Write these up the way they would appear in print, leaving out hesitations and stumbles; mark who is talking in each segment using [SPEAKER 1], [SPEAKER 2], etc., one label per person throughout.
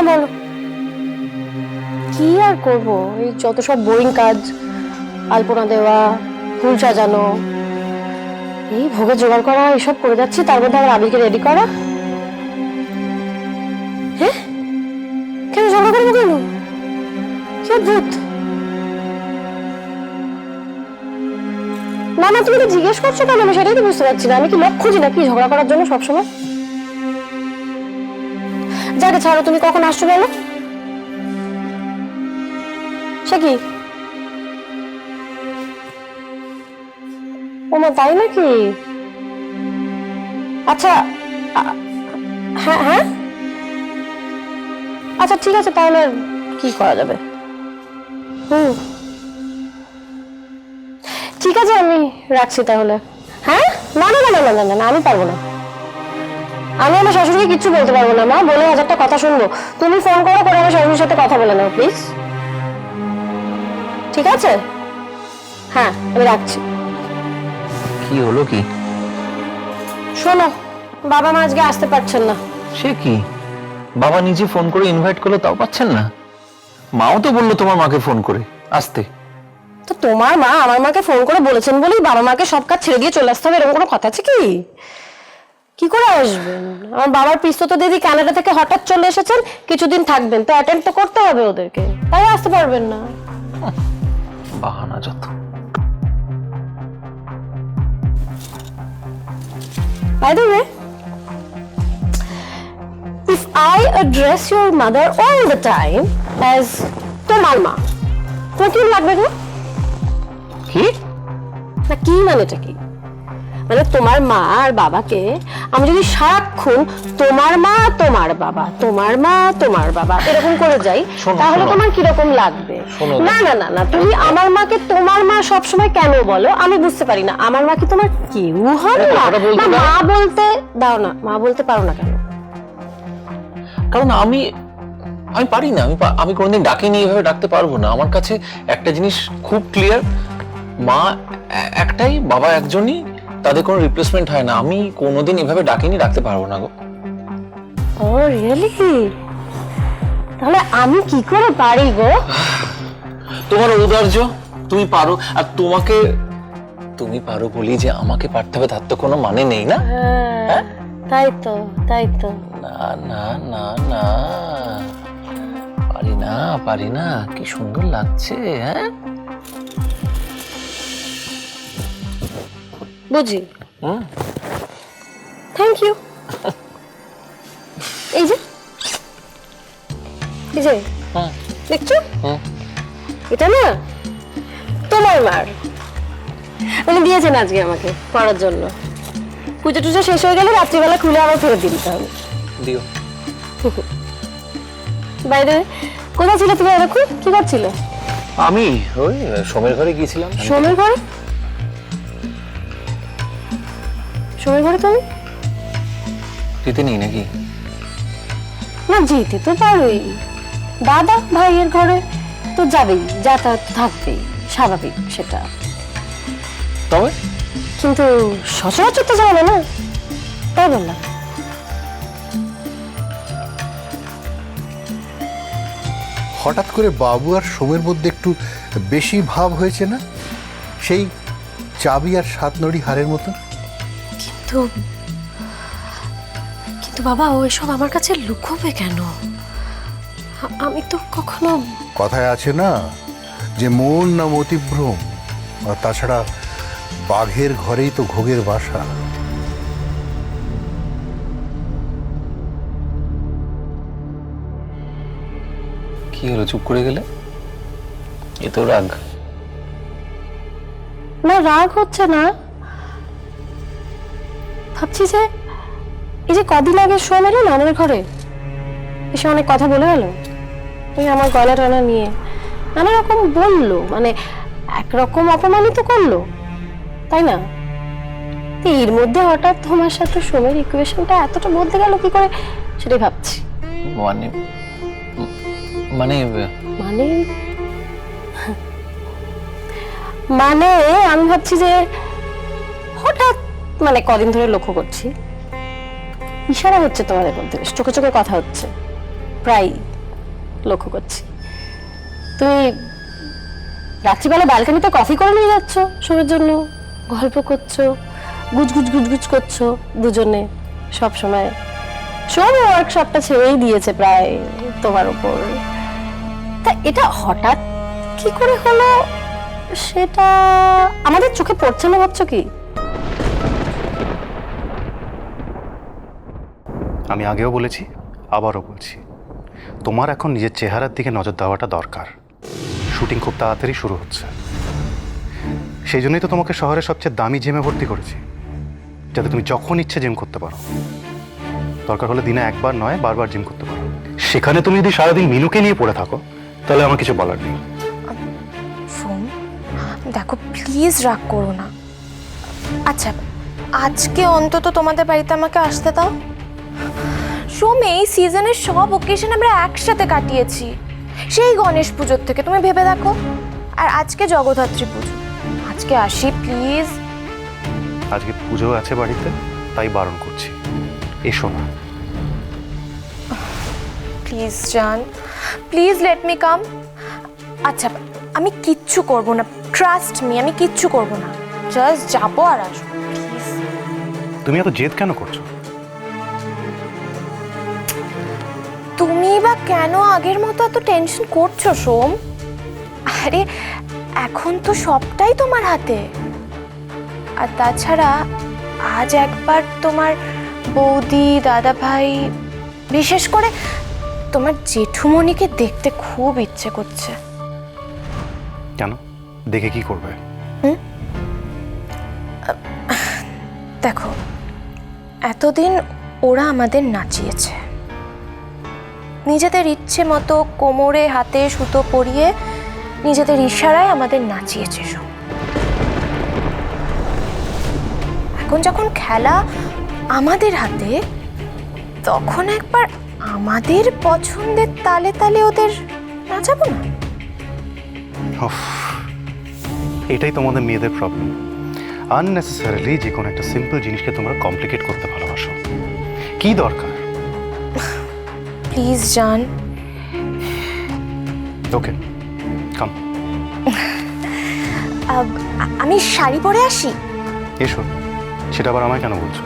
[SPEAKER 1] বলো। কি আর করবো, এই যত সব বোরিং কাজ, আলপনা দেওয়া, ফুল সাজানো, এই ভোগে জোগাড় করা, এসব করে যাচ্ছি। তার মধ্যে আবার আবিরকে রেডি করা। হ্যাঁ, কেন ঝগড়া করবো কেন? কি অদ্ভুত। না না, তুমি তো জিজ্ঞেস করছো কেন? আমি সেটাই তো বুঝতে পারছি না। আমি কি লোক খুঁজি নাকি ঝগড়া করার জন্য সবসময়? যাকে ছাড়ো, তুমি কখন আসছো বলো? সে কি? ওমা, তাই নাকি? আচ্ছা, হ্যাঁ হ্যাঁ, আচ্ছা ঠিক আছে, তাহলে কি করা যাবে? ঠিক আছে, আমি রাখছি তাহলে। হ্যাঁ, না না না না না না, আমি পারবো না। আমি আমার শাশুড়িকে কিচ্ছু বলতে পারবো না মা, বলে হাজারটা কথা শুনবো। তুমি ফোন করো, করে আমার শাশুড়ির সাথে কথা বলে নাও প্লিজ। ঠিক আছে, হ্যাঁ আমি রাখছি।
[SPEAKER 2] কি হলো কি?
[SPEAKER 1] শোনো, বাবা মা আজকে আসতে পারছেন না।
[SPEAKER 2] সে কি, বাবা নিজে ফোন করে ইনভাইট করলো তাও পাচ্ছেন না? মাও তো বললো তোমার মাকে ফোন করে আসতে।
[SPEAKER 1] তো তোমার মা আমার মাকে ফোন করে বলেছেন বলেই বাবা মাকে সব কাজ ছেড়ে দিয়ে চলে আসতে হবে, এরকম কোনো কথা আছে কি? কি করে আসবেন? আমার বাবার পিস্তত দিদি কানাডা থেকে হঠাৎ চলে এসেছেন, কিছুদিন থাকবেন, তো অ্যাটেন্ড তো করতে হবে ওদেরকে, তাই আসতে পারবেন না।
[SPEAKER 2] বাহানা যত।
[SPEAKER 1] By the way, if I address your mother all the time as তোমার মা, তোমার কি লাগবে গো?
[SPEAKER 2] কি
[SPEAKER 1] না, কি মানেটা কি? মানে তোমার মা আর বাবাকে আমি যদি সারাক্ষণ তোমার মা তোমার বাবা, তোমার মা তোমার বাবা এরকম করে যাই, তাহলে তোমার কিরকম লাগবে? না না না না, তুমি আমার মাকে তোমার মা সবসময় কেন বলো আমি বুঝতে পারি না। আমার মা কি তোমার কেউ হয় না? মা বলতে দাও না, মা বলতে পারো না কেন?
[SPEAKER 2] কারণ আমি পারি না। আমি কোনোদিন ডাকিনি, এভাবে ডাকতে পারবো না। আমার কাছে একটা জিনিস খুব ক্লিয়ার, মা একটাই, বাবা একজনই, তাদের কোনো রিপ্লেসমেন্ট হয় না। আমি কোনোদিন এভাবে ডাকিনি, ডাকতে পারবো না গো।
[SPEAKER 1] ও রিয়েলি? তাহলে আমি কি করে পারি গো?
[SPEAKER 2] তোমার ঔদার্য, তুমি পারো। আর তুমি পারো বলি যে আমাকে পারতে হবে, তার তো কোনো মানে নেই না?
[SPEAKER 1] হ্যাঁ, তাই তো তাই তো।
[SPEAKER 2] না না না না, পারি না। কি সুন্দর লাগছে। হ্যাঁ,
[SPEAKER 1] বুঝি। Thank you. এই যে দেখছো, এটা না তোমার মার, উনি দিয়েছেন আজকে আমাকে পড়ার জন্য। পুজো টুজো শেষ হয়ে গেলে রাত্রিবেলা খুলে আবার ফেরত দিতে হবে।
[SPEAKER 2] দিও।
[SPEAKER 1] বাইরে কোথায় ছিলে তুমি এরকম? কি করছিলে?
[SPEAKER 2] আমি ওই সোমের ঘরে গিয়েছিলাম।
[SPEAKER 1] সোমের ঘরে? সোমের ঘরে তুমি
[SPEAKER 2] দিতে নেই নাকি?
[SPEAKER 1] না, যেতে তো পারোই। দাদা ভাইয়ের ঘরে তো যাবেই, যাতায়াত থাকবেই, স্বাভাবিক সেটা।
[SPEAKER 2] তবে
[SPEAKER 1] কিন্তু সচরাচর তো যাবে না, তাই বললাম।
[SPEAKER 3] হঠাৎ করে বাবু আর সোমের মধ্যে একটু বেশি ভাব হয়েছে না? সেই চাবি আর সাতনড়ি হারের মতো।
[SPEAKER 1] কিন্তু কিন্তু বাবা, ও এসব আমার কাছে লুকোবে কেন? আমি তো কখনো...
[SPEAKER 3] কথায় আছে না যে মন না মতিভ্রম, আর তাছাড়া বাঘের ঘরেই তো ঘোগের বাসা।
[SPEAKER 2] কি হলো, চুপ করে গেলে? এ তো রাগ।
[SPEAKER 1] না, রাগ হচ্ছে না। ভাবছি যে এই যে কদিন আগে সোম এলো না আমাদের ঘরে, এসে অনেক কথা বলে গেল, ওই আমার গলা টলা নিয়ে নানা রকম বললো, মানে একরকম অপমানিত করলো, তাই না? এর মধ্যে হঠাৎ তোমার সাথে সোমের ইকুয়েশনটা এতটা বদলে গেল কি করে, সেটাই ভাবছি।
[SPEAKER 2] মানে মানে
[SPEAKER 1] মানে মানে আমি ভাবছি যে হঠাৎ, মানে কদিন ধরে লক্ষ্য করছি ইশারা হচ্ছে তোমাদের মধ্যে, চোখে চোখে কথা হচ্ছে প্রায়। লক্ষ্য করছি। তুমি রাত্রিবেলা ব্যালকনিতে কফি করে নিয়ে যাচ্ছ সোমের জন্য, গল্প করছো, গুজগুজ গুজগুজ করছো দুজনে সব সময়। সব ওয়ার্কশপটা ছেড়েই দিয়েছে প্রায় তোমার উপর। তা এটা হঠাৎ কি করে হলো সেটা আমাদের চোখে পড়ছে না ভাবছো কি?
[SPEAKER 4] আমি আগেও বলেছি, আবারও বলছি, তোমার এখন নিজের চেহারার দিকে নজর দেওয়াটা দরকার। শুটিং খুব তাড়াতাড়ি শুরু হচ্ছে, সেই জন্যই তো তোমাকে শহরের সবচেয়ে দামি জিমে ভর্তি করেছি, যাতে তুমি যখন ইচ্ছে জিম করতে পারো। দরকার হলে দিনে একবার নয় বারবার জিম করতে পারো। সেখানে তুমি যদি সারাদিন মিনুকে নিয়ে পড়ে থাকো তাহলে আমার কিছু বলার নেই।
[SPEAKER 5] সোম, দেখো প্লিজ রাগ করো না। আচ্ছা, আজকে অন্তত তোমাদের বাড়িতে আমাকে আসতে দাও। সোম, এই সিজনের সব ওকেশন আমরা একসাথে কাটিয়েছি, সেই গণেশ পুজোর থেকে, তুমি ভেবে দেখো। আর আজকে জগদ্ধাত্রী পুজো, আজকে আসি প্লিজ।
[SPEAKER 4] আজকে পুজো আছে বাড়িতে, তাই বারণ করছি, এসো না।
[SPEAKER 5] প্লিজ জান, প্লিজ লেট মি কাম। আচ্ছা, আমি কিচ্ছু করব না, ট্রাস্ট মি, আমি কিচ্ছু করব না, জাস্ট যাবো আর আসবো প্লিজ।
[SPEAKER 4] তুমি এত জেদ কেন করছো?
[SPEAKER 5] তুমি বা কেন আগের মতো এত টেনশন করছো সোম? আরে এখন তো সবটাই তোমার হাতে। আর তাছাড়া আজ একবার তোমার বৌদি, দাদা ভাই, বিশেষ করে তোমার জেঠুমণিকে দেখতে খুব ইচ্ছে করছে।
[SPEAKER 4] কেন, দেখে কি করবে?
[SPEAKER 5] দেখো, এতদিন ওরা আমাদের নাচিয়েছে, নিজেদের ইচ্ছে মতো কোমরে হাতে সুতো পরিয়ে নিজেদের ইশারায় আমাদের নাচিয়েছে সব। এখন যখন খেলা আমাদের হাতে, তখন একবার আমাদের পছন্দের তালে তালে ওদের নাচাবো না?
[SPEAKER 4] উফ, এটাই তোমাদের মেয়েদের প্রবলেম। আননেসেসারিলি যে কোনো একটা সিম্পল জিনিসকে তোমরা কমপ্লিকেট করতে ভালোবাসো। কি দরকার?
[SPEAKER 5] প্লিজ জান।
[SPEAKER 4] ওকে, কাম।
[SPEAKER 5] আমি শাড়ি পরে আসি।
[SPEAKER 4] এসো, সেটা আবার আমায় কেন বলছো?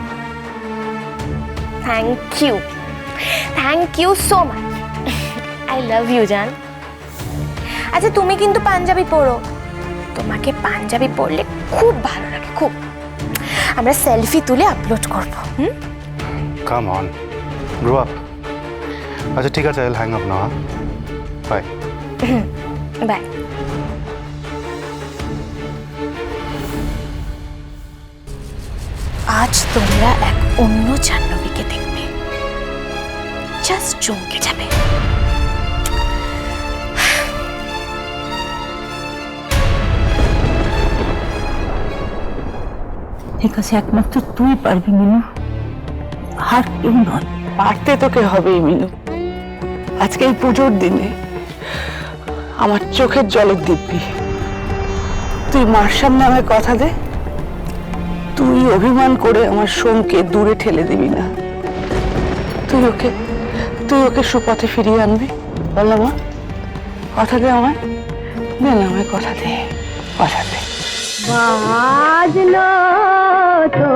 [SPEAKER 5] Thank you so much. I love you জান। আচ্ছা, তুমি কিন্তু পাঞ্জাবি পরো, তোমাকে পাঞ্জাবি পরলে খুব ভালো লাগে, খুব। আমরা সেলফি তুলে আপলোড করব।
[SPEAKER 4] Come on, grow up. আচ্ছা ঠিক আছে, I will hang up now. Bye.
[SPEAKER 5] Bye. আজ তোমরা এক অন্য জাহ্নবীকে দেখবে, জাস্ট চমকে যাবে।
[SPEAKER 6] এর কাছে একমাত্র তুই পারবি মিনু, আর কেউ নয়।
[SPEAKER 7] পারতে তোকে হবেই মিনু। আজকে এই পুজোর দিনে আমার চোখের জলের দিব্যি। তুই মার সামনে আমায় কথা দে, তুই অভিমান করে আমার সোমকে দূরে ঠেলে দিবি না। তুই ওকে সুপথে ফিরিয়ে আনবি। বলো মা, কথা দে আমায়, দে না আমায় কথা দে, কথা দে।
[SPEAKER 1] বাজলো তো